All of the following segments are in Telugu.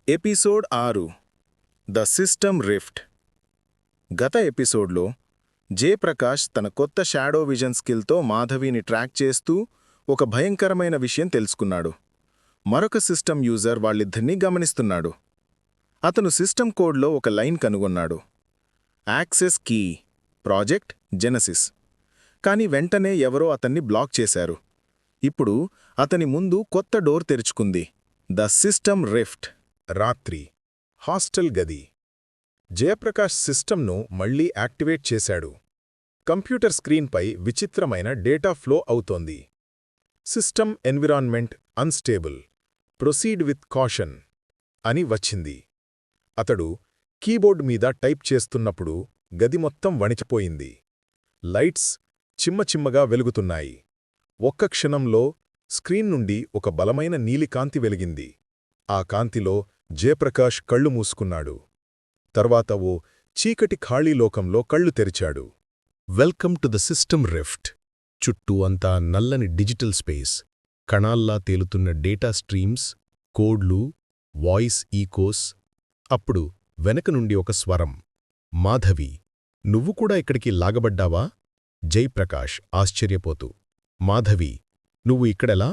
Episode 6 the system rift. గత ఎపిసోడ్లో జయప్రకాష్ తన కొత్త షాడో విజన్ స్కిల్తో మాధవిని ట్రాక్ చేస్తూ ఒక భయంకరమైన విషయం తెలుసుకున్నాడు. మరొక సిస్టమ్ యూజర్ వాళ్ళిద్దరినీ గమనిస్తున్నాడు. అతను సిస్టమ్ కోడ్లో ఒక లైన్ కనుగొన్నాడు. Access key, project Genesis. కాని వెంటనే ఎవరో అతన్ని బ్లాక్ చేశారు. ఇప్పుడు అతని ముందు కొత్త డోర్ తెరుచుకుంది. The system rift. రాత్రి హాస్టల్ గది. జయప్రకాష్ సిస్టమ్ను మళ్లీ యాక్టివేట్ చేశాడు. కంప్యూటర్ స్క్రీన్పై విచిత్రమైన డేటా ఫ్లో అవుతోంది. System environment unstable, proceed with caution అని వచ్చింది. అతడు కీబోర్డ్ మీద టైప్ చేస్తున్నప్పుడు గది మొత్తం వణికిపోయింది. లైట్స్ చిమ్మచిమ్మగా వెలుగుతున్నాయి. ఒక్క క్షణంలో స్క్రీన్ నుండి ఒక బలమైన నీలికాంతి వెలిగింది. ఆ కాంతిలో జయప్రకాష్ కళ్ళు మూసుకున్నాడు. తర్వాత ఓ చీకటి ఖాళీ లోకంలో కళ్ళు తెరిచాడు. Welcome to the system rift. చుట్టూ అంతా నల్లని డిజిటల్ స్పేస్, కణాల్లా తేలుతున్న డేటా స్ట్రీమ్స్, కోడ్లు, వాయిస్ ఈకోస్. అప్పుడు వెనక నుండి ఒక స్వరం. మాధవి, నువ్వు కూడా ఇక్కడికి లాగబడ్డావా? జయప్రకాష్ ఆశ్చర్యపోతూ, మాధవి, నువ్వు ఇక్కడెలా?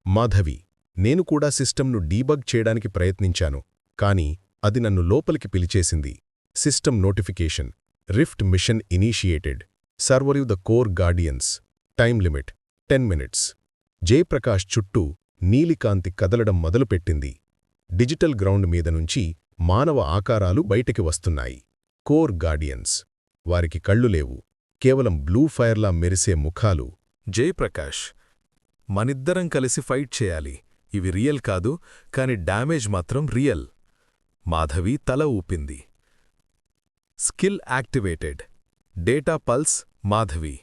మాధవి, నేను కూడా సిస్టమ్ను డీబగ్ చేయడానికి ప్రయత్నించాను, కాని అది నన్ను లోపలికి పిలిచేసింది. System notification. Rift mission initiated. Server the core guardians. Time limit 10 minutes. Jayaprakash చుట్టూ నీలికాంతి కదలడం మొదలుపెట్టింది. డిజిటల్ గ్రౌండ్ మీద నుంచి మానవ ఆకారాలు బయటికి వస్తున్నాయి. Core guardians. వారికి కళ్ళు లేవు, కేవలం బ్లూ ఫైర్లా మెరిసే ముఖాలు. జయప్రకాష్, మనిద్దరం కలిసి ఫైట్ చేయాలి. ఇవి రియల్ కాదు, కాని డ్యామేజ్ మాత్రం రియల్. మాధవి తల ఊపింది. Skill activated. Data pulse. Madhavi.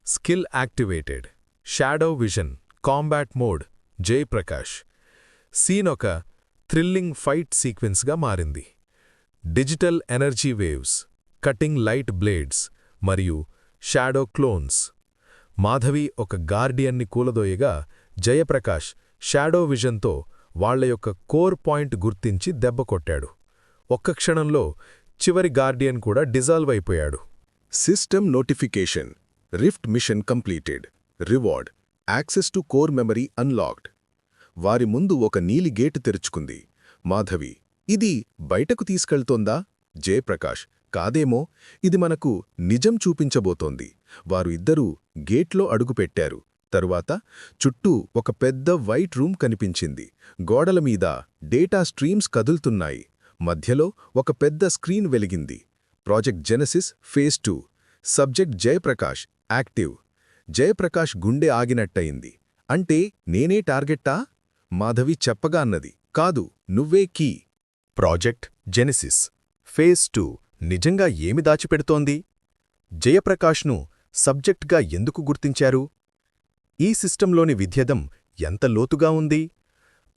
Skill activated. Shadow vision. Combat mode. Jayaprakash. Scene ఒక థ్రిల్లింగ్ ఫైట్ సీక్వెన్స్గా మారింది. Digital energy waves, cutting light blades మరియు షాడో క్లోన్స్. మాధవి ఒక గార్డియన్ని కూలదోయగా జయప్రకాష్ షాడో విజన్తో వాళ్ల యొక్క కోర్ పాయింట్ గుర్తించి దెబ్బకొట్టాడు. ఒక్క క్షణంలో చివరి గార్డియన్ కూడా డిజాల్వ్ అయిపోయాడు. System notification. Rift machine completed. Reward. Access to core memory unlocked. వారి ముందు ఒక నీలి గేటు తెరుచుకుంది. మాధవి, ఇది బయటకు తీసుకెళ్తోందా? జయప్రకాష్, కాదేమో, ఇది మనకు నిజం చూపించబోతోంది. వారు ఇద్దరూ గేట్లో అడుగుపెట్టారు. తరువాత చుట్టూ ఒక పెద్ద వైట్ రూమ్ కనిపించింది. గోడల మీద డేటా స్ట్రీమ్స్ కదులుతున్నాయి. మధ్యలో ఒక పెద్ద స్క్రీన్ వెలిగింది. Project Genesis phase 2. Subject Jayaprakash. Active. Jayaprakash గుండె ఆగినట్టయింది. అంటే నేనే టార్గెట్టా? మాధవి చెప్పగా అన్నది. కాదు, నువ్వే కీ. ప్రాజెక్ట్ జెనసిస్ ఫేజ్ 2 నిజంగా ఏమి దాచిపెడుతోంది? జయప్రకాష్ను సబ్జెక్ట్గా ఎందుకు గుర్తించారు? ఈ సిస్టంలోని విధ్యదం ఎంత లోతుగా ఉంది?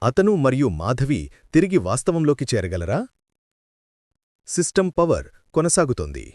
అతను మరియు మాధవి తిరిగి వాస్తవంలోకి చేరగలరా? సిస్టమ్ పవర్ కొనసాగుతోంది.